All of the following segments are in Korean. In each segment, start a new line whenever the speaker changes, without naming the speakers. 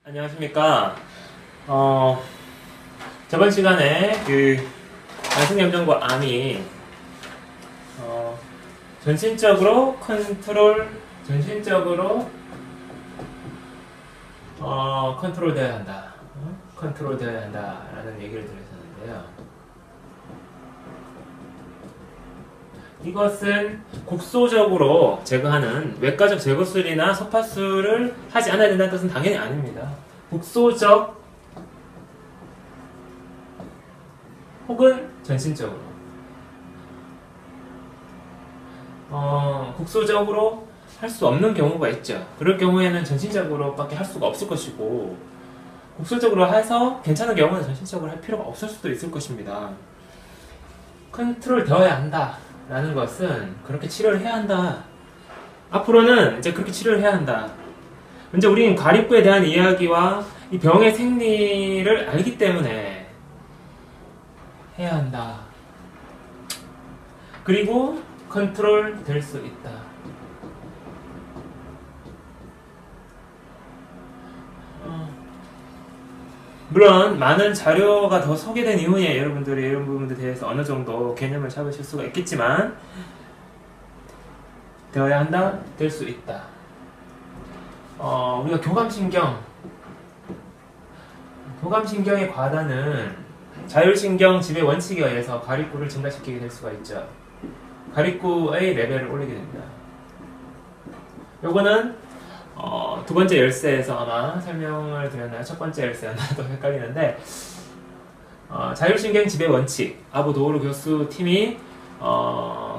안녕하십니까. 저번 시간에 만성염정과 암이 전신적으로 컨트롤 되어야 한다. 컨트롤 되어야 한다라는 얘기를 드렸었는데요. 이것은 국소적으로 제거하는 외과적 제거술이나 소파술을 하지 않아야 된다는 뜻은 당연히 아닙니다. 국소적 혹은 전신적으로 국소적으로 할 수 없는 경우가 있죠. 그럴 경우에는 전신적으로밖에 할 수가 없을 것이고, 국소적으로 해서 괜찮은 경우는 전신적으로 할 필요가 없을 수도 있을 것입니다. 컨트롤 되어야 한다 라는 것은 그렇게 치료를 해야 한다. 앞으로는 이제 그렇게 치료를 해야 한다. 이제 우리는 가립부에 대한 이야기와 이 병의 생리를 알기 때문에 해야 한다. 그리고 컨트롤 될 수 있다. 물론 많은 자료가 더 소개된 이후에 여러분들이 이런 부분에 대해서 어느 정도 개념을 잡으실 수가 있겠지만, 되어야 한다, 될 수 있다. 우리가 교감신경의 과다는 자율신경 지배 원칙에 의해서 가립구를 증가시키게 될 수가 있죠. 가립구의 레벨을 올리게 됩니다. 요거는 두 번째 열쇠에서 아마 설명을 드렸나요? 첫 번째 열쇠였나도 헷갈리는데, 자율신경 지배 원칙, 아부 도우르 교수 팀이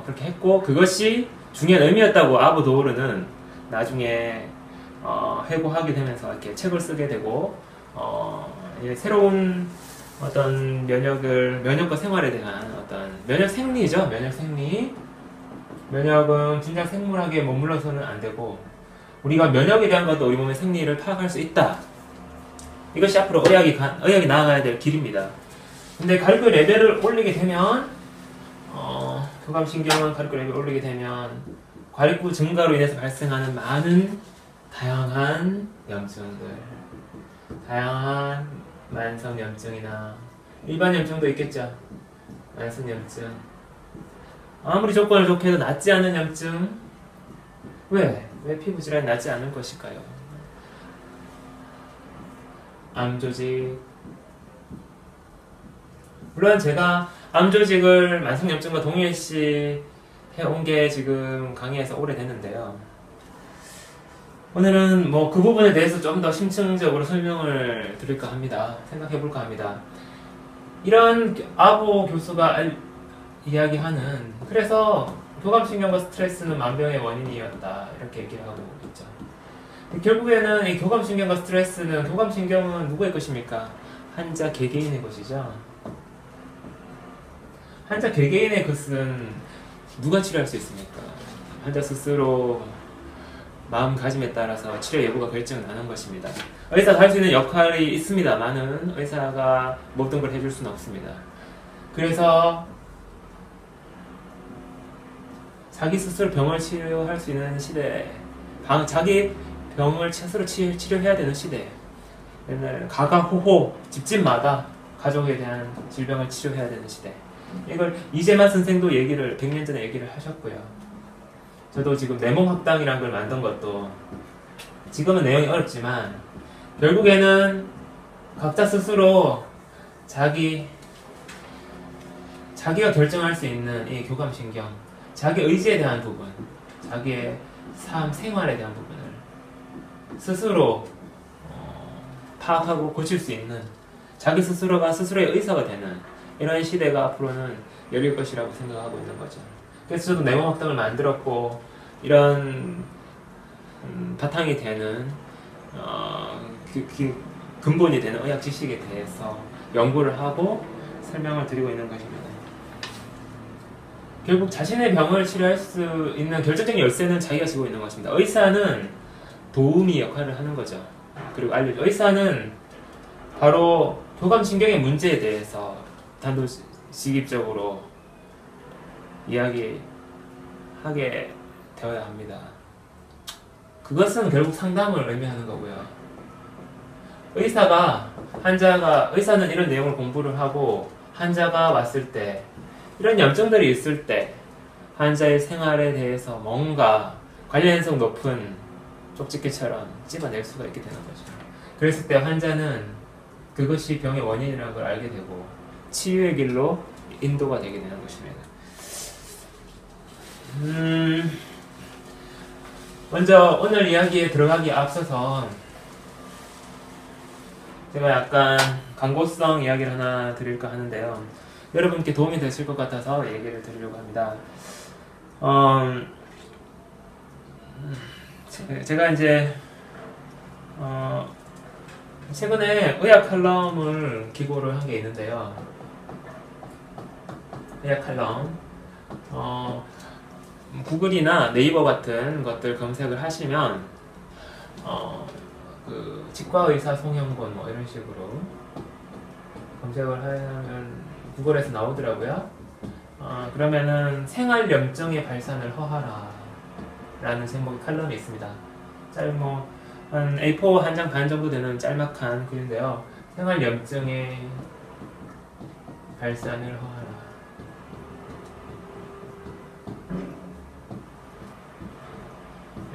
그렇게 했고, 그것이 중요한 의미였다고 아부 도우르는 나중에 회고하게 되면서 이렇게 책을 쓰게 되고, 새로운 어떤 면역과 생활에 대한 어떤 면역 생리죠. 면역 생리. 면역은 진짜 생물학에 머물러서는 안 되고, 우리가 면역에 대한 것도 우리 몸의 생리를 파악할 수 있다. 이것이 앞으로 의학이 나아가야 될 길입니다. 근데 가립구 레벨을 올리게 되면, 교감신경은 가립구 레벨을 올리게 되면, 가립구 증가로 인해서 발생하는 많은 다양한 염증들, 다양한 만성염증이나 일반 염증도 있겠죠. 만성염증. 아무리 조건을 좋게 해도 낫지 않은 염증. 왜 피부질환이 낫지 않을 것일까요? 암조직. 물론 제가 암조직을 만성염증과 동일시 해온 게 지금 강의에서 오래됐는데요. 오늘은 뭐 그 부분에 대해서 좀 더 심층적으로 설명을 드릴까 합니다. 생각해볼까 합니다. 이런 아보 교수가 이야기하는, 그래서 교감신경과 스트레스는 만병의 원인이었다, 이렇게 얘기를 하고 있죠. 결국에는 이 교감신경과 스트레스는, 교감신경은 누구의 것입니까? 환자 개개인의 것이죠. 환자 개개인의 것은 누가 치료할 수 있습니까? 환자 스스로 마음가짐에 따라서 치료 여부가 결정나는 것입니다. 의사가 할 수 있는 역할이 있습니다만은 의사가 모든 걸 해줄 수는 없습니다. 그래서 자기 스스로 병을 치료할 수 있는 시대, 자기 병을 스스로 치료해야 되는 시대, 옛날 가가호호, 집집마다 가족에 대한 질병을 치료해야 되는 시대. 이걸 이재만 선생도 100년 전에 얘기를 하셨고요. 저도 지금 내몸학당이라는 걸 만든 것도, 지금은 내용이 어렵지만 결국에는 각자 스스로 자기가 결정할 수 있는 이 교감신경, 자기 의지에 대한 부분, 자기의 삶, 생활에 대한 부분을 스스로 파악하고 고칠 수 있는, 자기 스스로가 스스로의 의사가 되는 이런 시대가 앞으로는 열릴 것이라고 생각하고 있는 거죠. 그래서 저도 내몸학당을 만들었고, 이런 바탕이 되는 근본이 되는 의학 지식에 대해서 연구를 하고 설명을 드리고 있는 것입니다. 결국 자신의 병을 치료할 수 있는 결정적인 열쇠는 자기가 쥐고 있는 것입니다. 의사는 도우미 역할을 하는 거죠. 그리고 의사는 바로 교감신경의 문제에 대해서 단도직입적으로 이야기하게 되어야 합니다. 그것은 결국 상담을 의미하는 거고요. 의사는 이런 내용을 공부를 하고 환자가 왔을 때 이런 염증들이 있을 때 환자의 생활에 대해서 뭔가 관련성 높은 쪽집게처럼 찝어낼 수가 있게 되는 거죠. 그랬을 때 환자는 그것이 병의 원인이라는 걸 알게 되고 치유의 길로 인도가 되게 되는 것입니다. 먼저 오늘 이야기에 들어가기 앞서서 제가 약간 광고성 이야기를 하나 드릴까 하는데요. 여러분께 도움이 되실 것 같아서 얘기를 드리려고 합니다. 제가 이제 최근에 의학 칼럼을 기고를 한 게 있는데요. 의학 칼럼 구글이나 네이버 같은 것들 검색을 하시면 그 치과의사 송영곤 뭐 이런 식으로 검색을 하면 구글에서 나오더라고요. 그러면은 생활염증의 발산을 허하라 라는 제목의 칼럼이 있습니다. 한 A4 한 장 반 정도 되는 짤막한 글인데요. 생활염증의 발산을 허하라.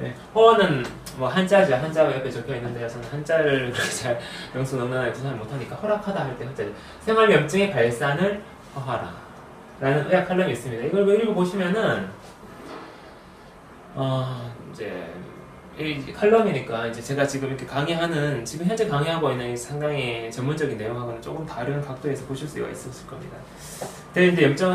네, 허는 뭐 한자죠. 한자가 옆에 적혀 있는데요. 저는 한자를 그렇게 잘 명수능란하게 구사를 못하니까 허락하다 할 때 한자죠. 생활염증의 발산을 허하라 라는 의학 칼럼이 있습니다. 이걸 읽어보시면은 이제 이 칼럼이니까 이제 제가 지금 이렇게 지금 현재 강의하고 있는 상당히 전문적인 내용하고는 조금 다른 각도에서 보실 수가 있었을 겁니다. 근데 이제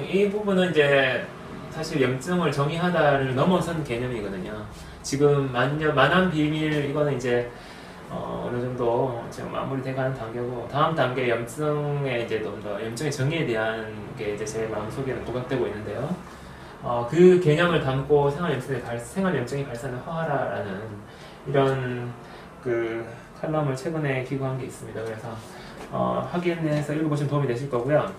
이 부분은 이제 사실 염증을 정의하다를 넘어선 개념이거든요. 지금 만한 비밀 이거는 이제 어느 정도 지금 마무리돼가는 단계고 다음 단계 염증의 이제 좀 더 염증의 정의에 대한 게 이제 제 마음속에는 부각되고 있는데요. 그 개념을 담고 생활염증의 발산을 허하라라는 이런 그 칼럼을 최근에 기고한 게 있습니다. 그래서 확인해서 읽어보시면 도움이 되실 거고요.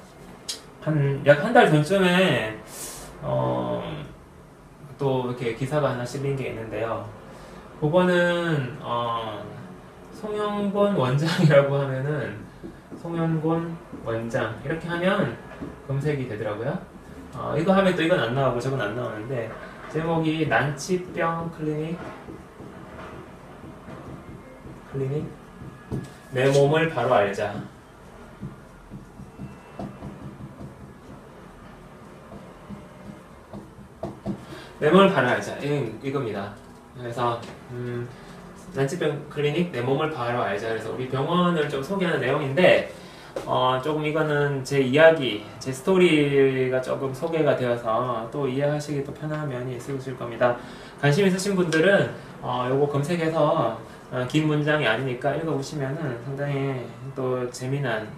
약 한 달 전쯤에 또 이렇게 기사가 하나 실린 게 있는데요. 그거는 송영곤 원장이라고 하면은 송영곤 원장 이렇게 하면 검색이 되더라고요. 이거 하면 또 이건 안 나오고 저건 안 나오는데 제목이 난치병 클리닉 내 몸을 바로 알자. 내 몸을 바로 알자. 이겁니다. 그래서 난치병 클리닉 내 몸을 바로 알자. 그래서 우리 병원을 좀 소개하는 내용인데 조금 이거는 제 이야기, 제 스토리가 조금 소개가 되어서 또 이해하시기 또 편한 면이 있으실 겁니다. 관심 있으신 분들은 요거 검색해서 긴 문장이 아니니까 읽어보시면은 상당히 또 재미난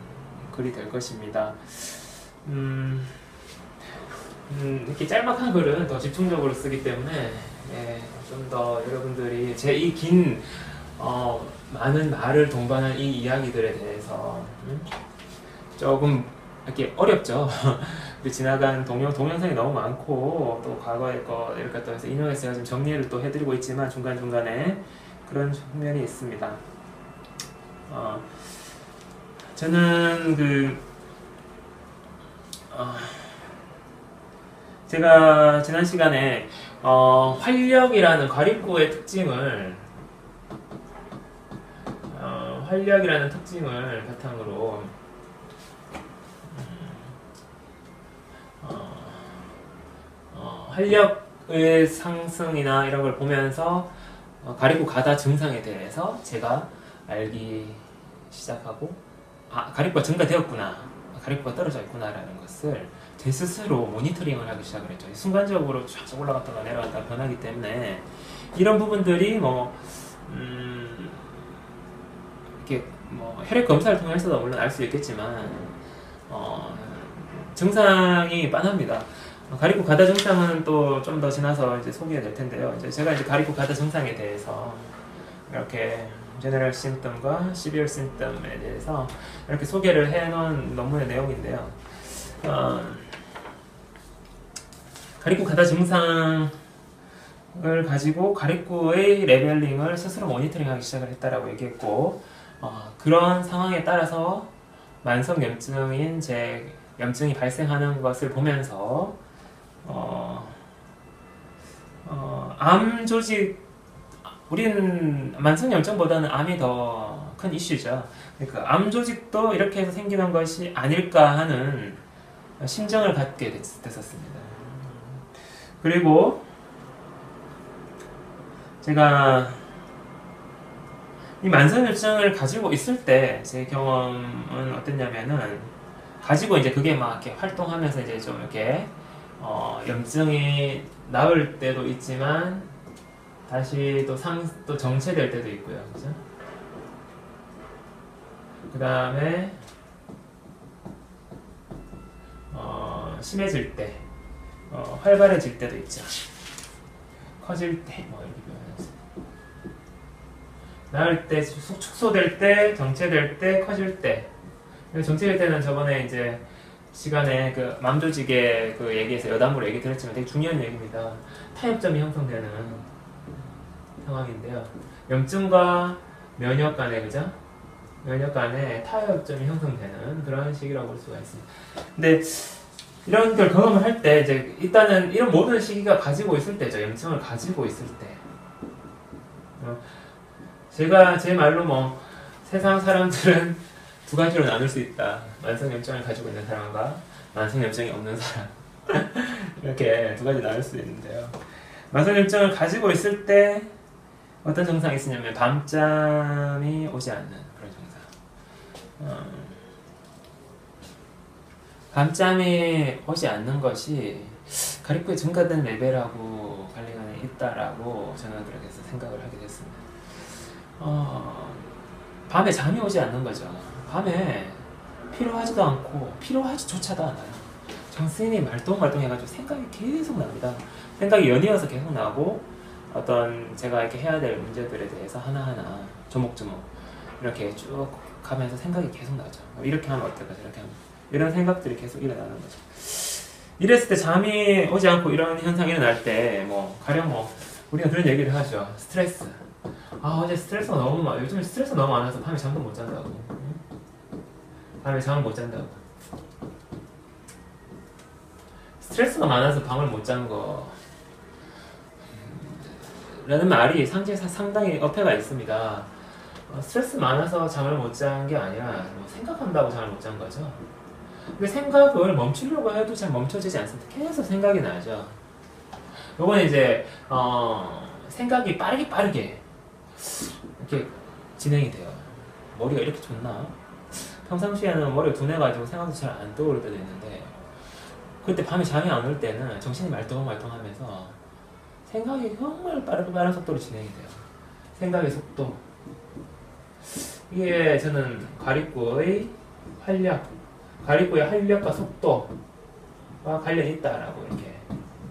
글이 될 것입니다. 이렇게 짤막한 글은 더 집중적으로 쓰기 때문에 좀 더 여러분들이 제 이 긴 많은 말을 동반한 이 이야기들에 대해서 조금 이렇게 어렵죠. 지나간 동영상이 너무 많고 또 과거의 거 이렇게 또 해서 인용해서 제가 좀 정리를 또 해드리고 있지만 중간중간에 그런 측면이 있습니다. 저는 제가 지난 시간에 활력이라는 과립구의 특징을 바탕으로 활력의 상승이나 이런 걸 보면서 가리구 가다 증상에 대해서 제가 알기 시작하고 가리구가 증가되었구나, 가리구가 떨어져 있구나 라는 것을 제 스스로 모니터링을 하기 시작을 했죠. 순간적으로 쫙 올라갔다가 내려갔다가 변하기 때문에 이런 부분들이 이렇게 혈액 검사를 통해서도 물론 알 수 있겠지만 증상이 빤합니다. 가리구 가다 증상은 또 좀 더 지나서 이제 소개가 될 텐데요. 제가 이제 가리구 가다 증상에 대해서 이렇게 제너럴 심점과 시비얼 심점에 대해서 이렇게 소개를 해놓은 논문의 내용인데요. 가리구 가다 증상을 가지고 가리구의 레벨링을 스스로 모니터링하기 시작을 했다라고 얘기했고, 그런 상황에 따라서 만성 염증인 제 염증이 발생하는 것을 보면서 암 조직, 우리는 만성 염증보다는 암이 더 큰 이슈죠. 그러니까 암 조직도 이렇게 해서 생기는 것이 아닐까 하는 심정을 갖게 됐었습니다. 그리고 제가 이 만성 염증을 가지고 있을 때 제 경험은 어땠냐면은, 가지고 이제 그게 막 이렇게 활동하면서 이제 좀 이렇게 염증이 나을 때도 있지만 다시 또 정체될 때도 있고요, 그죠? 그 다음에 심해질 때, 활발해질 때도 있죠. 커질 때, 뭐 이렇게 표현해서 나을 때, 축소될 때, 정체될 때, 커질 때. 정체될 때는 저번에 이제 시간에 그 맘조직의 그 얘기에서 여담으로 얘기 드렸지만 되게 중요한 얘기입니다. 타협점이 형성되는 상황인데요. 염증과 면역 간에, 그죠? 면역 간에 타협점이 형성되는 그런 시기라고 볼 수가 있습니다. 근데 이런 걸 경험을 할 때, 이제 일단은 이런 모든 시기가 가지고 있을 때죠. 염증을 가지고 있을 때. 제가 제 말로 뭐 세상 사람들은 두 가지로 나눌 수 있다. 만성염증을 가지고 있는 사람과 만성염증이 없는 사람. 이렇게 두 가지 나눌 수 있는데요. 만성염증을 가지고 있을 때 어떤 증상이 있으냐면 밤잠이 오지 않는 그런 증상. 밤잠이 오지 않는 것이 가리코의 증가된 레벨하고 관련이 있다라고 저는 그렇게 해서 생각을 하게 됐습니다. 밤에 잠이 오지 않는 거죠. 밤에 피로하지도 않고 피로하지조차도 않아요. 정신이 말똥말똥해가지고 생각이 계속 납니다. 생각이 연이어서 계속 나고 어떤 제가 이렇게 해야 될 문제들에 대해서 하나하나 조목조목 이렇게 쭉 가면서 생각이 계속 나죠. 이렇게 하면 어떨까, 저렇게 하면 이런 생각들이 계속 일어나는 거죠. 이랬을 때 잠이 오지 않고 이런 현상이 일어날 때 가령 우리가 그런 얘기를 하죠. 스트레스. 어제 스트레스가 너무 많아. 요즘에 스트레스가 너무 많아서 밤에 잠도 못 잔다고. 밤에 잠을 못 잔다고. 스트레스가 많아서 밤을 못 잔 거 라는 말이 상당히 어폐가 있습니다. 스트레스 많아서 잠을 못 잔 게 아니라 생각한다고 잠을 못 잔 거죠. 근데 생각을 멈추려고 해도 잘 멈춰지지 않습니다. 계속 생각이 나죠. 요건 이제 생각이 빠르게 이렇게 진행이 돼요. 머리가 이렇게 좋나? 평상시에는 머리가 둔해가지고 생각도 잘 안 떠오를 때도 있는데, 그때 밤에 잠이 안 올 때는 정신이 말똥말똥하면서 생각이 정말 빠른 속도로 진행이 돼요. 생각의 속도. 이게 저는 가리코의 활력과 속도와 관련이 있다라고 이렇게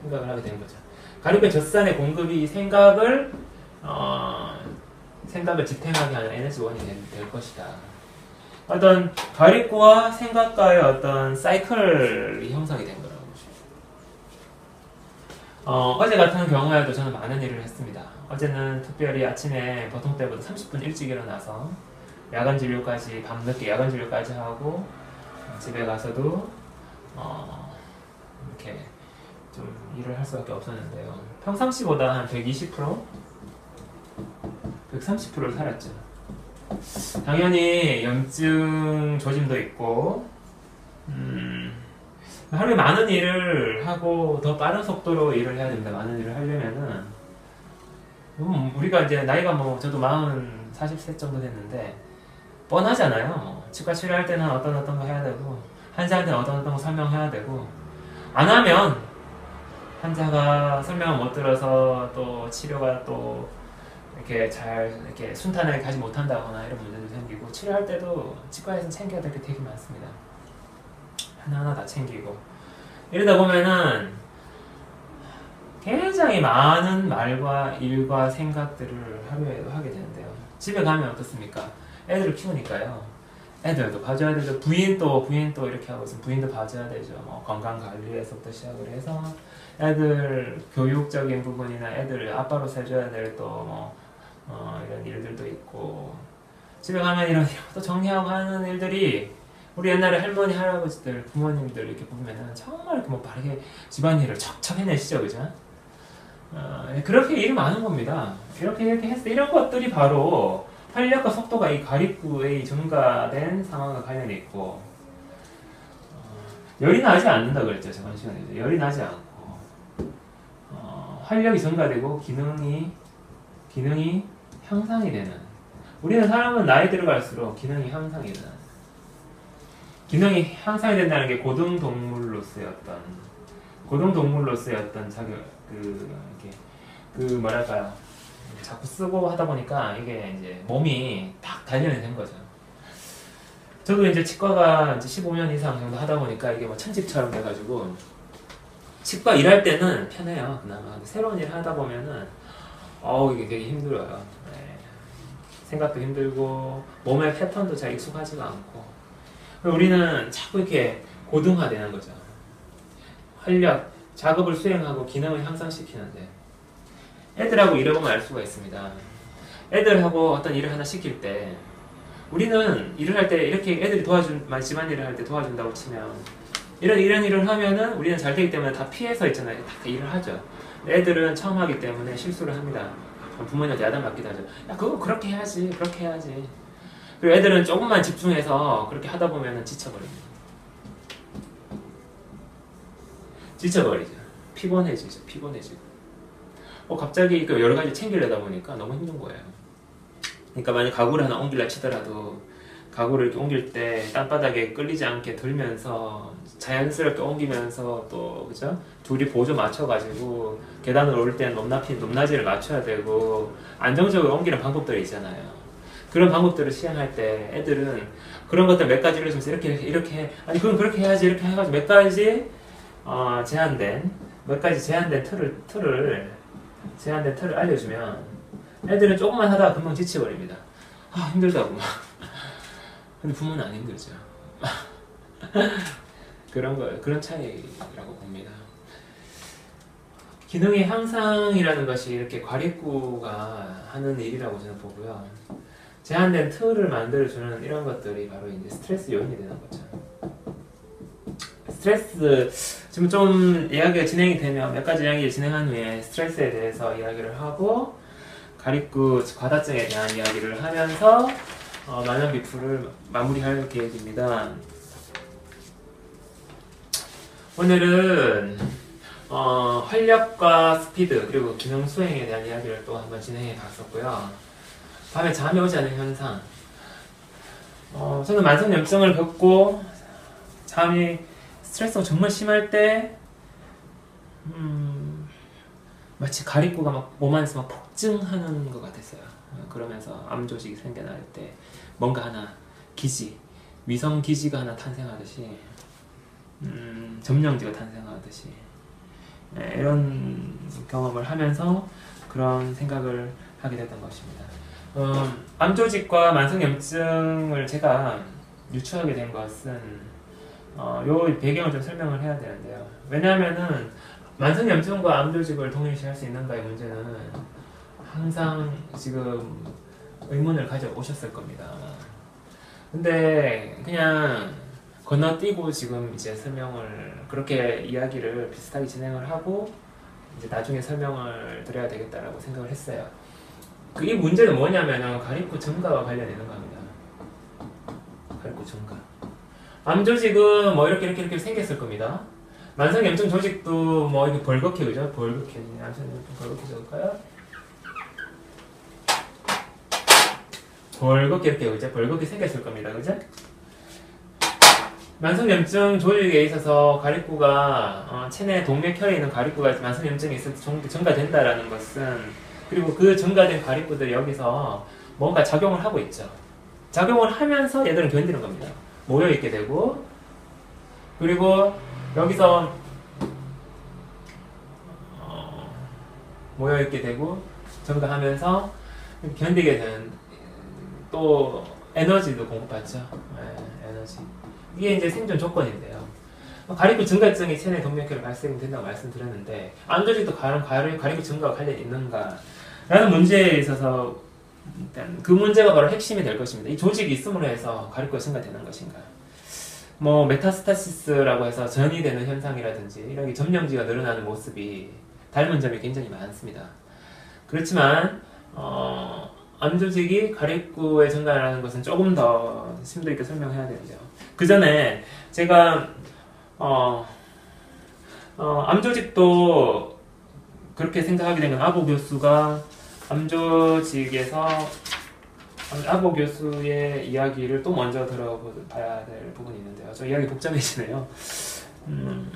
생각을 하게 된 거죠. 가리코의 젖산의 공급이 생각을 지탱하게 하는 에너지원이 될 것이다. 어떤 가리코와 생각과의 어떤 사이클이 형성이 된 거라고 보시면. 어제 같은 경우에도 저는 많은 일을 했습니다. 어제는 특별히 아침에 보통 때보다 30분 일찍 일어나서 야간 진료까지, 밤늦게 야간 진료까지 하고 집에 가서도 이렇게 좀 일을 할 수밖에 없었는데요. 평상시보다 한 120%? 130%를 살았죠. 당연히 염증 조짐도 있고, 하루에 많은 일을 하고 더 빠른 속도로 일을 해야 됩니다. 많은 일을 하려면은 우리가 이제 나이가 저도 40세 정도 됐는데 뻔하잖아요. 치과 치료할 때는 어떤 거 해야 되고, 환자한테 어떤 거 설명해야 되고, 안 하면 환자가 설명을 못 들어서 또 치료가 또 이렇게 이렇게 순탄하게 가지 못한다거나 이런 문제도 생기고, 치료할 때도 치과에서 챙겨야 될 게 되게 많습니다. 하나하나 다 챙기고 이러다 보면은 굉장히 많은 말과 일과 생각들을 하루에도 하게 되는데요. 집에 가면 어떻습니까? 애들을 키우니까요. 애들도 봐줘야 되죠. 부인도 이렇게 하고 있으면 부인도 봐줘야 되죠. 건강 관리에서부터 시작을 해서 애들 교육적인 부분이나 애들 아빠로서 해줘야 될 또 이런 일들도 있고, 집에 가면 이런 또 정리하고 하는 일들이 우리 옛날에 할머니, 할아버지들, 부모님들 이렇게 보면은 정말 이렇게 뭐 바르게 집안일을 척척 해내시죠, 그죠? 그렇게 일이 많은 겁니다. 이렇게 했을 때 이런 것들이 바로 활력과 속도가 이 가립구의 증가된 상황과 관련이 있고, 열이 나지 않는다 그랬죠, 저번 시간에. 열이 나지 않고, 활력이 증가되고 기능이 향상이 되는. 우리는 사람은 나이 들어갈수록 기능이 향상이 되는. 기능이 향상이 된다는 게 고등동물로서의 어떤 자격, 뭐랄까요. 자꾸 쓰고 하다 보니까 이게 이제 몸이 딱 단련이 된 거죠. 저도 이제 치과가 이제 15년 이상 정도 하다 보니까 이게 뭐 천직처럼 돼가지고, 치과 일할 때는 편해요, 그나마. 근데 새로운 일 하다 보면은, 이게 되게 힘들어요. 네. 생각도 힘들고, 몸의 패턴도 잘 익숙하지가 않고. 우리는 자꾸 이렇게 고등화되는 거죠. 활력, 작업을 수행하고 기능을 향상시키는데, 애들하고 일해보면 알 수가 있습니다. 애들하고 어떤 일을 하나 시킬 때, 우리는 일을 할 때 이렇게 애들이 집안일을 할 때 도와준다고 치면, 이런 일을 하면은 우리는 잘 되기 때문에 다 피해서 있잖아요. 다 일을 하죠. 애들은 처음 하기 때문에 실수를 합니다. 부모님한테 야단맞기도 하죠. 야, 그거 그렇게 해야지. 그리고 애들은 조금만 집중해서 그렇게 하다 보면은 지쳐버립니다. 지쳐버리죠. 피곤해지고. 갑자기 여러 가지 챙기려다 보니까 너무 힘든 거예요. 그러니까 만약 가구를 하나 옮기려 치더라도 가구를 이렇게 옮길 때 땅바닥에 끌리지 않게 들면서 자연스럽게 옮기면서 또 그죠? 둘이 보조 맞춰가지고 계단을 오를 때는 높낮이를 맞춰야 되고 안정적으로 옮기는 방법들이 있잖아요. 그런 방법들을 시행할 때 애들은 그런 것들 몇 가지를 좀 이렇게 아니 그건 그렇게 해야지 이렇게 해가지고 몇 가지 제한된 틀을 알려주면 애들은 조금만 하다가 금방 지쳐버립니다. 힘들다고 막. 근데 부모는 안 힘들죠. 그런 차이라고 봅니다. 기능의 향상이라는 것이 이렇게 과립구가 하는 일이라고 저는 보고요. 제한된 틀을 만들어주는 이런 것들이 바로 이제 스트레스 요인이 되는 거죠. 스트레스, 지금 좀 이야기가 진행이 되면 몇 가지 이야기를 진행한 후에 스트레스에 대해서 이야기를 하고 가립구 과다증에 대한 이야기를 하면서 만년비풀을 마무리할 계획입니다. 오늘은 활력과 스피드 그리고 기능 수행에 대한 이야기를 또 한번 진행해 봤었고요. 밤에 잠이 오지 않는 현상. 저는 만성염증을 겪고 잠이 스트레스가 정말 심할 때 마치 가립구가 막 몸 안에서 막 폭증하는 것 같았어요. 그러면서 암 조직이 생겨날 때 뭔가 하나 위성 기지가 하나 탄생하듯이 점령지가 탄생하듯이 이런 경험을 하면서 그런 생각을 하게 됐던 것입니다. 암 조직과 만성염증을 제가 유추하게 된 것은 요 배경을 좀 설명을 해야 되는데요. 왜냐하면은 만성염증과 암조직을 동일시할 수 있는가의 문제는 항상 지금 의문을 가져오셨을 겁니다. 근데 그냥 건너뛰고 지금 이제 그렇게 이야기를 비슷하게 진행을 하고 이제 나중에 설명을 드려야 되겠다라고 생각을 했어요. 이 문제는 뭐냐면은 가립구 증가와 관련이 있는 겁니다. 가립구 증가. 암 조직은 뭐 이렇게 생겼을 겁니다. 만성염증 조직도 뭐 이렇게 벌겋게, 그죠? 벌겋게. 암성염증 벌겋게 적을까요? 벌겋게 이렇게, 그죠? 벌겋게 생겼을 겁니다. 그죠? 만성염증 조직에 있어서 가립구가, 체내 동맥혈에 있는 가립구가 만성염증이 있을 때 증가된다라는 것은, 그리고 그 증가된 가립구들이 여기서 뭔가 작용을 하고 있죠. 작용을 하면서 얘들은 견디는 겁니다. 모여있게 되고, 그리고 여기서 모여있게 되고 증가하면서 견디게 되는 또 에너지도 공급받죠. 에너지. 이게 이제 생존 조건인데요. 가립구 증가증이 체내 동맥혈 발생된다고 말씀드렸는데 암 조직도 가립구 증가와 관련이 있는가 라는 문제에 있어서 일단 그 문제가 바로 핵심이 될 것입니다. 이 조직이 있음으로 해서 가리코가 증가되는 것인가? 뭐 메타스타시스라고 해서 전이 되는 현상이라든지 이런 점령지가 늘어나는 모습이 닮은 점이 굉장히 많습니다. 그렇지만 암 조직이 가리코의 증가라는 것은 조금 더 심도 있게 설명해야 되죠. 그 전에 제가 암 조직도 그렇게 생각하게 된 건 아보 교수가 암 조직에서 아보 교수의 이야기를 또 먼저 들어봐야 될 부분이 있는데요. 저 이야기 복잡해지네요.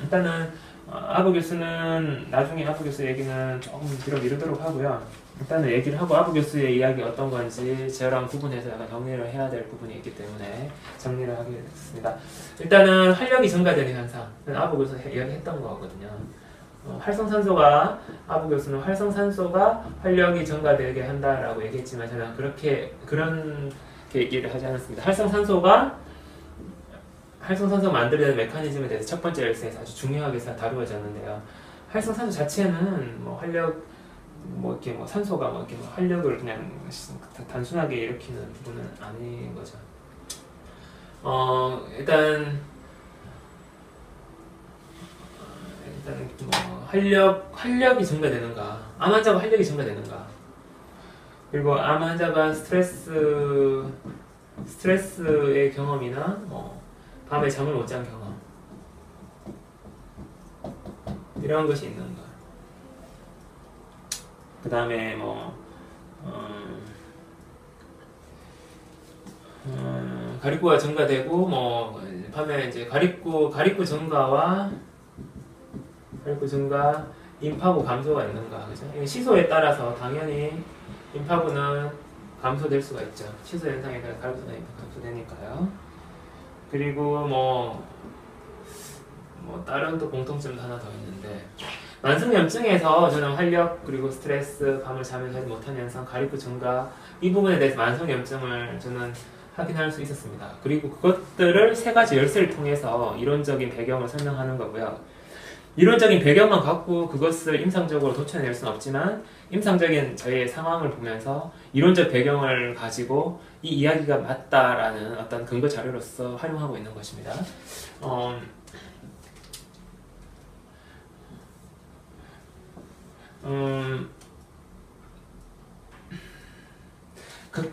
일단은 아보 교수는 나중에 아보 교수 얘기는 조금 뒤로 미루도록 하고요. 일단은 얘기를 하고 아보 교수의 이야기 어떤 건지 저랑 구분해서 약간 정리를 해야 될 부분이 있기 때문에 정리를 하게 됐습니다. 일단은 활력이 증가되는 현상, 아보 교수 이야기했던 거거든요. 활성산소가 아부 교수는 활성산소가 활력이 증가되게 한다라고 얘기했지만 저는 그런 얘기를 하지 않았습니다. 활성산소가 만들어내는 메커니즘에 대해서 첫 번째 레슨에서 아주 중요하게 다루어졌는데요. 활성산소 자체는 뭐 활력 이렇게 산소가 이렇게 활력을 그냥 단순하게 일으키는 부분은 아닌 거죠. 일단 활력이 증가되는가, 암 환자가 활력이 증가되는가, 그리고 암 환자가 스트레스의 경험이나 밤에 잠을 못 잔 경험 이런 것이 있는가. 그 다음에 가리코가 증가되고 밤에 이제 가리코 증가, 임파부 감소가 있는가, 그죠? 시소에 따라서 당연히 임파부는 감소될 수가 있죠. 시소 현상에 따라 가리코가 감소되니까요. 그리고 다른 또 공통점도 하나 더 있는데, 만성염증에서 저는 활력 그리고 스트레스, 밤을 자면서 하지 못하는 현상, 가리코 증가 이 부분에 대해서 만성염증을 저는 확인할 수 있었습니다. 그리고 그것들을 세 가지 열쇠를 통해서 이론적인 배경을 설명하는 거고요. 이론적인 배경만 갖고 그것을 임상적으로 도출해낼 수는 없지만 임상적인 저희의 상황을 보면서 이론적 배경을 가지고 이 이야기가 맞다라는 어떤 근거 자료로서 활용하고 있는 것입니다.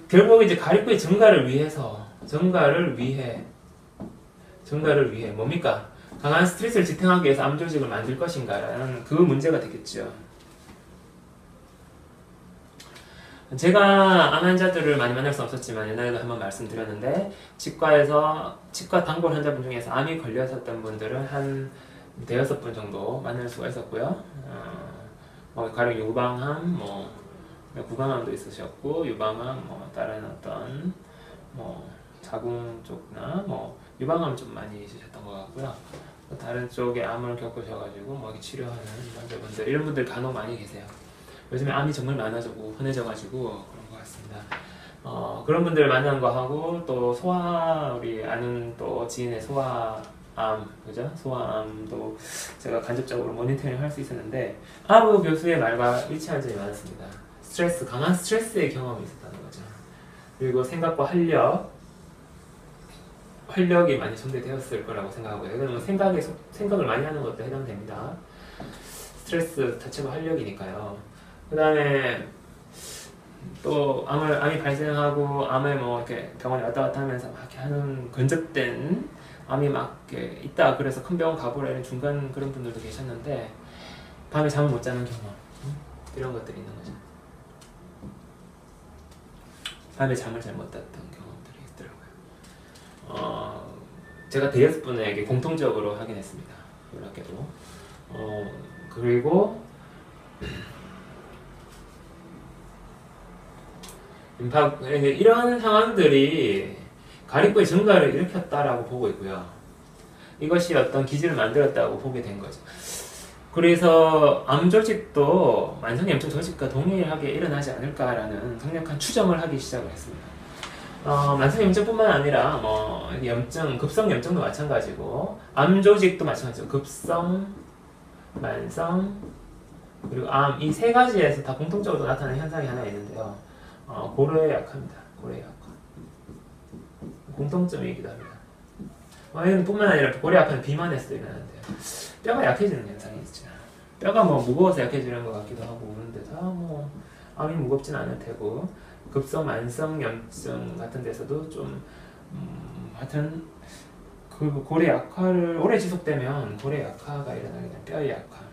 결국 이제 가리코의 증가를 위해 뭡니까? 강한 스트레스를 지탱하기 위해서 암 조직을 만들 것인가라는 그 문제가 되겠죠. 제가 암 환자들을 많이 만날 수 없었지만 옛날에도 한번 말씀드렸는데 치과 단골 환자분 중에서 암이 걸렸었던 분들은 한 대여섯 분 정도 만날 수가 있었고요. 가령 유방암, 구강암도 있으셨고 유방암, 다른 어떤 자궁 쪽나 유방암 좀 많이 있으셨던 것 같고요. 다른 쪽에 암을 겪으셔가지고 치료하는 환자분들, 이런 분들 간혹 많이 계세요. 요즘에 암이 정말 많아지고 흔해져가지고 그런 것 같습니다. 그런 분들 만난 거 하고 또 우리 아는 또 지인의 소아암, 그죠? 소아암도 제가 간접적으로 모니터링 할 수 있었는데 아부 교수의 말과 일치하는 점이 많았습니다. 강한 스트레스의 경험이 있었다는 거죠. 그리고 생각과 활력이 많이 손대되었을 거라고 생각하고요. 이건 생각을 많이 하는 것도 해당됩니다. 스트레스 자체가 활력이니까요. 그 다음에 또 암이 발생하고 암에 이렇게 병원에 왔다 갔다 하면서 막 이렇게 하는 근접된 암이 막 이렇게 있다 그래서 큰 병원 가보라 이런 중간 그런 분들도 계셨는데 밤에 잠을 못 자는 경험 이런 것들이 있는 거죠. 밤에 잠을 잘 못 잤던 경험들이 있더라고요. 제가 대여섯 분에게 공통적으로 확인했습니다. 놀랍게도. 그리고 이런 상황들이 가리코의 증가를 일으켰다라고 보고 있고요. 이것이 어떤 기질을 만들었다고 보게 된 거죠. 그래서 암 조직도 만성염증 조직과 동일하게 일어나지 않을까라는 강력한 추정을 하기 시작을 했습니다. 만성염증뿐만 아니라 급성 염증도 마찬가지고 암 조직도 마찬가지고 급성, 만성, 그리고 암 이 세 가지에서 다 공통적으로 나타나는 현상이 하나 있는데요. 고래에 약합니다. 고래에 약화. 공통점이기도 합니다. 이건 뿐만 아니라 고래 약화는 비만에서도 일어나는데요. 뼈가 약해지는 현상이 있죠. 뼈가 뭐 무거워서 약해지는 것 같기도 하고 그런데 다 뭐 암이 무겁진 않을 테고 급성 만성 염증 같은 데서도 좀 하여튼 그 고래 약화를 오래 지속되면 고래 약화가 일어나게 되는 뼈의 약화.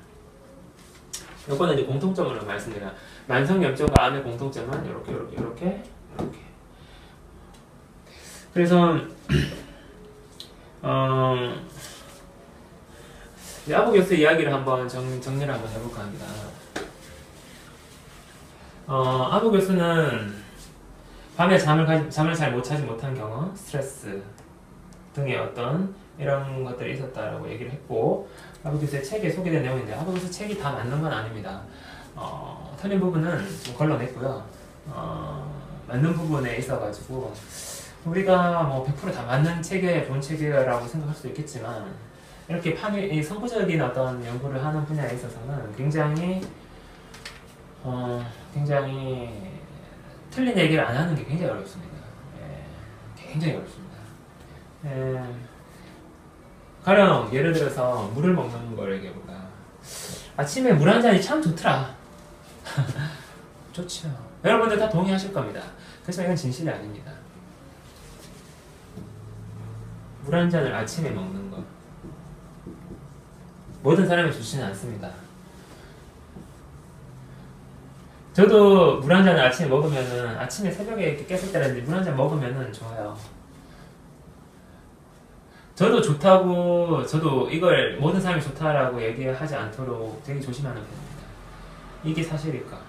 요거는 이제 공통점으로 말씀드려요. 만성 염증과 암의 공통점은 이렇게. 그래서 아부교수 이야기를 한번 정리를 한번 해볼까 합니다. 아부교수는 밤에 잠을 잘 못 자지 못한 경우, 스트레스 등의 어떤 이런 것들이 있었다라고 얘기를 했고, 아부교수의 책에 소개된 내용인데 아부교수 책이 다 맞는 건 아닙니다. 틀린 부분은 좀 걸러냈고요. 맞는 부분에 있어가지고 우리가 뭐 100% 다 맞는 책에 좋은 책이라고 생각할 수도 있겠지만 이렇게 이 선구적인 어떤 연구를 하는 분야에 있어서는 굉장히 틀린 얘기를 안 하는 게 굉장히 어렵습니다. 굉장히 어렵습니다. 가령 예를 들어서 물을 먹는 걸 얘기해볼까. 아침에 물 한 잔이 참 좋더라. 좋죠. 여러분들 다 동의하실 겁니다. 그래서 이건 진실이 아닙니다. 물 한 잔을 아침에 먹는 것 모든 사람이 좋지는 않습니다. 저도 물 한 잔을 아침에 먹으면은 아침에 새벽에 이렇게 깼을 때라든지 물 한 잔 먹으면은 좋아요. 저도 좋다고 저도 이걸 모든 사람이 좋다라고 얘기하지 않도록 되게 조심하는 편입니다. 이게 사실일까?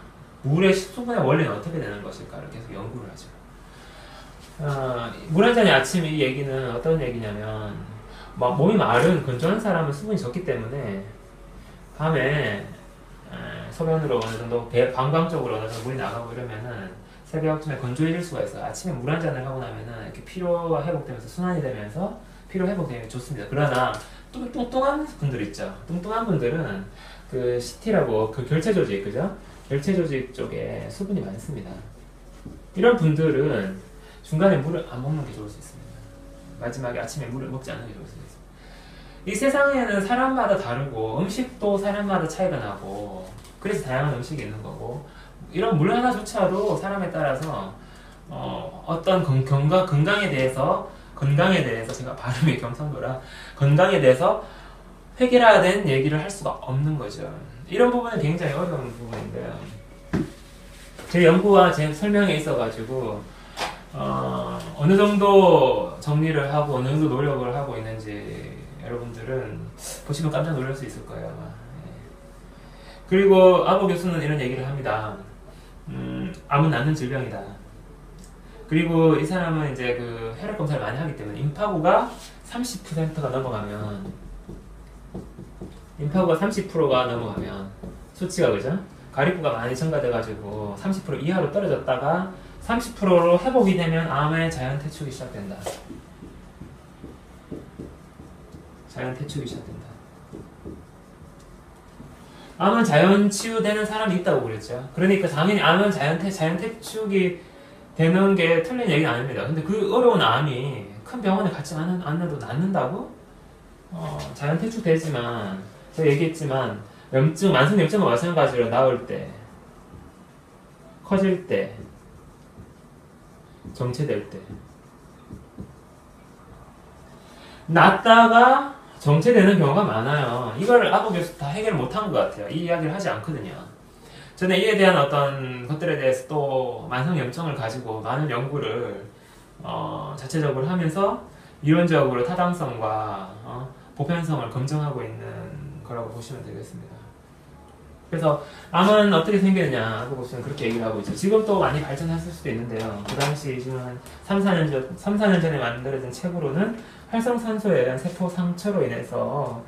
물의 수분의 원리는 어떻게 되는 것일까를 계속 연구를 하죠. 물 한 잔이 아침 이 얘기는 어떤 얘기냐면 막 몸이 마른 건조한 사람은 수분이 적기 때문에 밤에 소변으로 어느 정도 방광 쪽으로 어느 정도 물이 나가고 이러면은 새벽쯤에 건조해질 수가 있어요. 아침에 물 한 잔을 하고 나면은 이렇게 피로가 회복되면서 순환이 되면서 피로 회복되면 좋습니다. 그러나 뚱뚱한 분들 있죠. 뚱뚱한 분들은 그 CT라고 그 결체 조직 그죠? 결체 조직 쪽에 수분이 많습니다. 이런 분들은 중간에 물을 안 먹는 게 좋을 수 있습니다. 마지막에 아침에 물을 먹지 않는 게 좋을 수 있습니다. 이 세상에는 사람마다 다르고 음식도 사람마다 차이가 나고 그래서 다양한 음식이 있는 거고 이런 물 하나조차도 사람에 따라서 어떤 건강에 대해서 제가 발음이 경상도라 건강에 대해서 획일화된 얘기를 할 수가 없는 거죠. 이런 부분은 굉장히 어려운 부분인데요. 제 연구와 제 설명에 있어가지고 어느 정도 정리를 하고 어느 정도 노력을 하고 있는지 여러분들은 보시면 깜짝 놀랄 수 있을 거예요. 아마. 그리고 아부 교수는 이런 얘기를 합니다. 암은 낫는 질병이다. 그리고 이 사람은 이제 그 혈액 검사를 많이 하기 때문에 임파구가 30%가 넘어가면 수치가 그죠? 가립부가 많이 첨가돼가지고 30% 이하로 떨어졌다가 30%로 회복이 되면 암의 자연 퇴축이 시작된다. 암은 자연 치유되는 사람이 있다고 그랬죠. 그러니까 당연히 암은 자연 퇴축이 되는 게 틀린 얘기는 아닙니다. 근데 그 어려운 암이 큰 병원에 같이 않아도 낫는다고? 자연 퇴축되지만 제가 얘기했지만 만성 염증은 마찬가지로 나올 때, 커질 때, 정체될 때 낫다가 정체되는 경우가 많아요. 이걸 아부 교수 다 해결 못한 것 같아요. 이 이야기를 하지 않거든요. 저는 이에 대한 어떤 것들에 대해서 또 만성 염증을 가지고 많은 연구를 자체적으로 하면서 이론적으로 타당성과 보편성을 검증하고 있는 거라고 보시면 되겠습니다. 그래서 암은 어떻게 생겼냐 하고 보시면 그렇게 얘기를 하고 있죠. 지금 또 많이 발전했을 수도 있는데요. 그 당시 지금 한 3, 4년 전에 만들어진 책으로는 활성산소에 의한 세포 상처로 인해서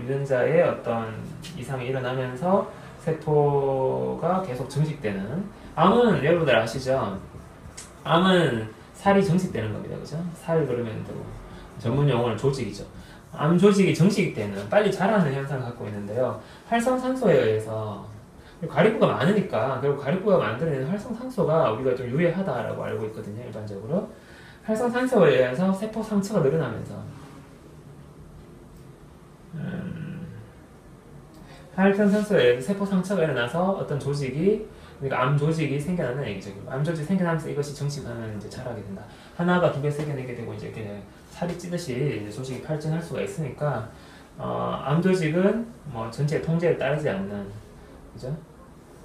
유전자의 어떤 이상이 일어나면서 세포가 계속 증식되는 암은 여러분들 아시죠? 암은 살이 증식되는 겁니다. 그죠? 살 그러면 또 전문 용어는 조직이죠. 암 조직이 증식되는 빨리 자라는 현상을 갖고 있는데요. 활성산소에 의해서 가리구가 많으니까 결국 가리구가 만들어내는 활성산소가 우리가 좀 유해하다라고 알고 있거든요. 일반적으로 활성산소에 의해서 세포 상처가 늘어나면서 활성산소에 의해서 세포 상처가 일어나서 어떤 조직이 그러니까 암 조직이 생겨나는 얘기죠. 암 조직이 생겨나면서 이것이 정식하면 이제 자라게 된다. 하나가 두 개, 세 개, 네 개 되고 이제 이렇게 살이 찌듯이 이제 조직이 발전할 수가 있으니까 암 조직은 뭐 전체 통제에 따르지 않는 그죠?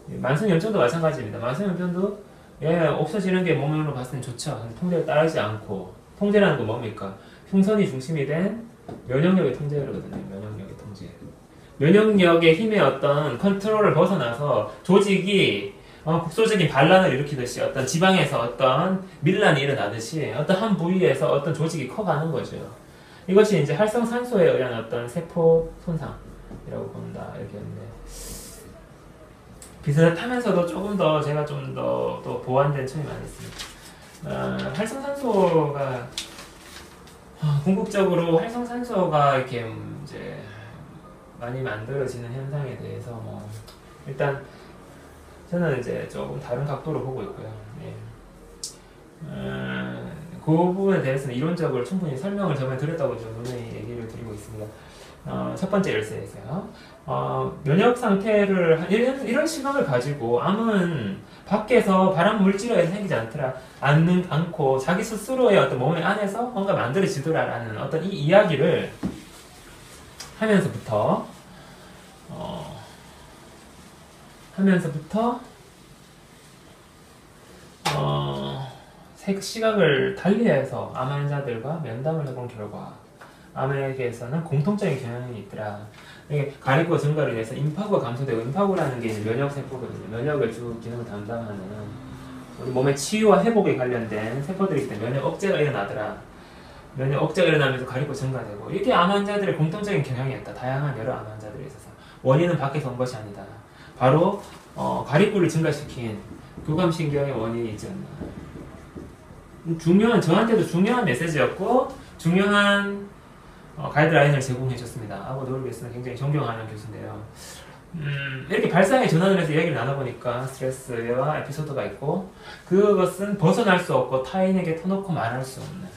만성염증도 마찬가지입니다. 만성염증도 없어지는 게 몸으로 봤을 때 좋죠. 통제에 따르지 않고 통제라는 건 뭡니까? 흉선이 중심이 된 면역력의 통제거든요. 면역력의 통제. 면역력의 힘의 어떤 컨트롤을 벗어나서 조직이 국소적인 반란을 일으키듯이 어떤 지방에서 어떤 밀란이 일어나듯이 어떤 한 부위에서 어떤 조직이 커가는 거죠. 이것이 이제 활성산소에 의한 어떤 세포 손상이라고 본다. 이렇게 했는데 비슷하면서도 조금 더 제가 좀 더 또 보완된 점이 많이 있습니다. 활성산소가 궁극적으로 활성산소가 이렇게 이제 많이 만들어지는 현상에 대해서 뭐 일단 저는 이제 조금 다른 각도로 보고 있고요. 예. 그 부분에 대해서는 이론적으로 충분히 설명을 저번에 드렸다고 좀 분명히 얘기를 드리고 있습니다. 첫 번째 열쇠에서요. 면역 상태를 이런 시각을 가지고 암은 밖에서 발암 물질에 의해서 생기지 않고 자기 스스로의 어떤 몸의 안에서 뭔가 만들어지더라라는 어떤 이 이야기를 하면서부터 시각을 달리해서 암 환자들과 면담을 해본 결과 암에게서는 공통적인 경향이 있더라. 이게 가리구 증가로 인해서 임파구가 감소되고 임파구라는 게 면역세포거든요. 면역을 주 기능을 담당하는 우리 몸의 치유와 회복에 관련된 세포들이기 때문에 면역 억제가 일어나더라. 면역 억제가 일어나면서 가리구 증가되고 이게 암 환자들의 공통적인 경향이었다. 다양한 여러 암 환자들에 있어서 원인은 밖에서 온 것이 아니다. 바로 가리구를 증가시킨 교감신경의 원인이 있지 않나. 저한테도 중요한 메시지였고 중요한 가이드라인을 제공해 줬습니다. 아버 노르게스는 굉장히 존경하는 교수인데요. 이렇게 발상의 전환을 해서 이야기를 나눠보니까 스트레스와 에피소드가 있고 그것은 벗어날 수 없고 타인에게 터놓고 말할 수 없는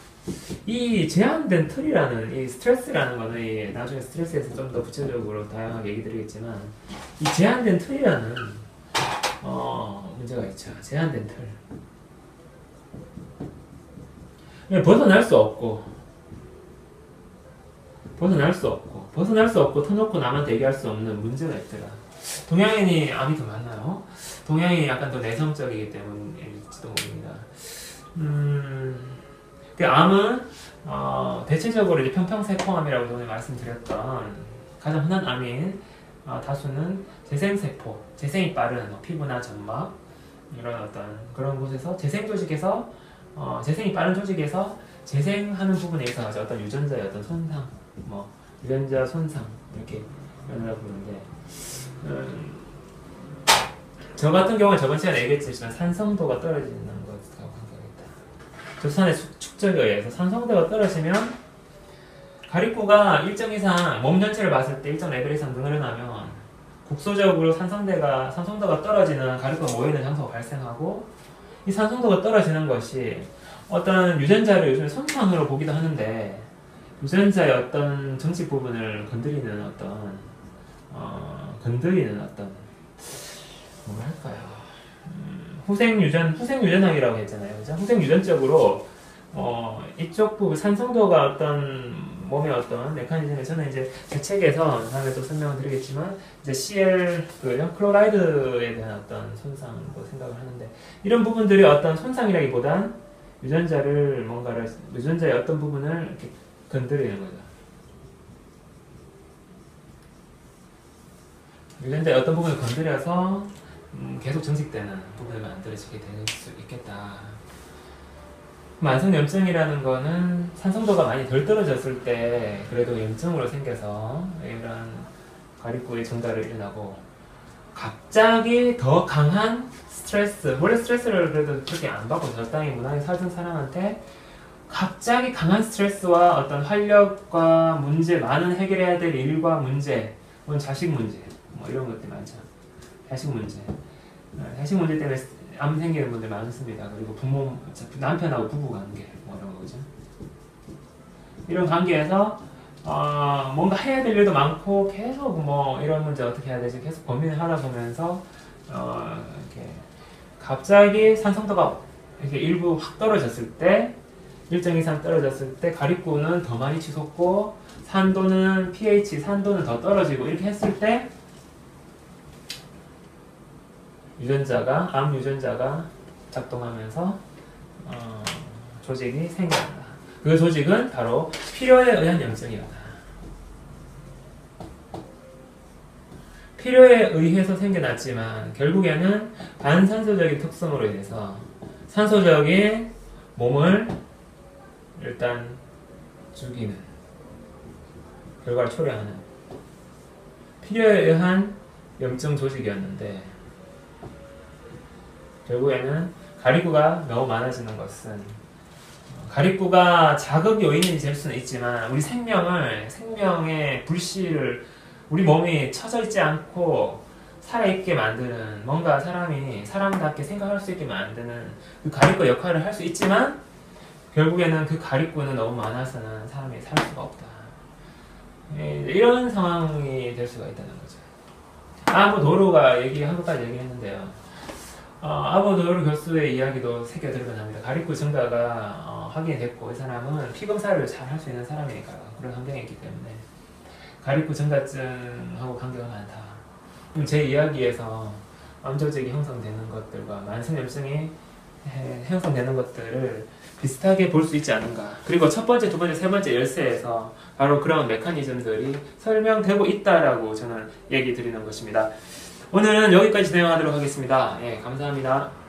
이 제한된 틀이라는 이 스트레스라는 거는 나중에 스트레스에서 좀 더 구체적으로 다양하게 얘기 드리겠지만 이 제한된 틀이라는 문제가 있죠. 제한된 틀. 벗어날 수 없고 터놓고 남한테 얘기할 수 없는 문제가 있더라. 동양인이 암이 더 많나요? 동양인이 약간 더 내성적이기 때문일지도 모릅니다. 그 암은 대체적으로 이제 편평세포암이라고 전에 말씀드렸던 가장 흔한 암인 다수는 재생세포, 재생이 빠른 피부나 점막 이런 어떤 그런 곳에서 재생조직에서 재생이 빠른 조직에서 재생하는 부분에 있어서 어떤 유전자의 어떤 손상, 유전자 손상 이렇게 표현을 보는데 저 같은 경우는 저번 시간에 얘기했지만 산성도가 떨어지는 것과 관계가 있다. 조산의 축적에 의해서 산성도가 떨어지면 가리구가 일정 이상 몸 전체를 봤을 때 일정 레벨 이상 늘어나면 국소적으로 산성도가 떨어지는 가리구가 모이는 장소가 발생하고 이 산성도가 떨어지는 것이 어떤 유전자를 요즘에 손상으로 보기도 하는데 유전자의 어떤 정식 부분을 건드리는 어떤 뭐랄까요? 후생유전학이라고 했잖아요. 그죠? 후생유전적으로 이쪽 부분 산성도가 어떤 몸의 어떤 메커니즘에 저는 이제 제 책에서 다음에 또 설명을 드리겠지만 이제 CL 클로라이드에 대한 어떤 손상도 생각을 하는데 이런 부분들이 어떤 손상이라기보단 유전자의 어떤 부분을 이렇게 건드리는 거죠. 유전자의 어떤 부분을 건드려서 계속 정식되는 부분을 만들어지게 될 수 있겠다. 만성염증이라는 거는 산성도가 많이 덜 떨어졌을 때 그래도 염증으로 생겨서 이런 가리구의 증가를 일어나고 갑자기 더 강한 스트레스, 원래 스트레스를 그래도 그렇게 안 받고 적당히 무난히 살던 사람한테 갑자기 강한 스트레스와 어떤 활력과 문제, 많은 해결해야 될 일과 문제, 혹은 자식 문제, 이런 것들이 많죠. 해식 문제. 해식 문제 때문에 암 생기는 분들 많습니다. 그리고 부모, 남편하고 부부 관계, 뭐 이런 거죠. 이런 관계에서 뭔가 해야 될 일도 많고 계속 뭐 이런 문제 어떻게 해야 되지 계속 고민을 하다 보면서 이렇게 갑자기 산성도가 이렇게 일부 확 떨어졌을 때 일정 이상 떨어졌을 때 가립구는 더 많이 치솟고 산도는 pH 산도는 더 떨어지고 이렇게 했을 때 유전자가 암 유전자가 작동하면서 조직이 생겨난다. 그 조직은 바로 필요에 의한 염증이다. 필요에 의해서 생겨났지만 결국에는 반산소적인 특성으로 인해서 산소적인 몸을 일단 죽이는 결과를 초래하는 필요에 의한 염증 조직이었는데 결국에는 가립구가 너무 많아지는 것은 가립구가 자극 요인이 될 수는 있지만 우리 생명의 불씨를 우리 몸이 처져 있지 않고 살아있게 만드는 뭔가 사람이 사람답게 생각할 수 있게 만드는 그 가립구 역할을 할 수 있지만 결국에는 그 가립구는 너무 많아서는 사람이 살 수가 없다. 이런 상황이 될 수가 있다는 거죠. 아보도로가 한 것까지 얘기했는데요. 아보도로 교수의 이야기도 새겨 들어가 합니다. 가립구 증가가 확인이 됐고 이 사람은 피검사를 잘 할 수 있는 사람이니까 그런 환경이 있기 때문에 가립구 증가증하고 관계가 많다. 그럼 제 이야기에서 암 조직이 형성되는 것들과 만성염증이 형성되는 것들을 비슷하게 볼 수 있지 않은가. 그리고 첫 번째, 두 번째, 세 번째 열쇠에서 바로 그런 메커니즘들이 설명되고 있다라고 저는 얘기 드리는 것입니다. 오늘은 여기까지 진행하도록 하겠습니다. 예, 감사합니다.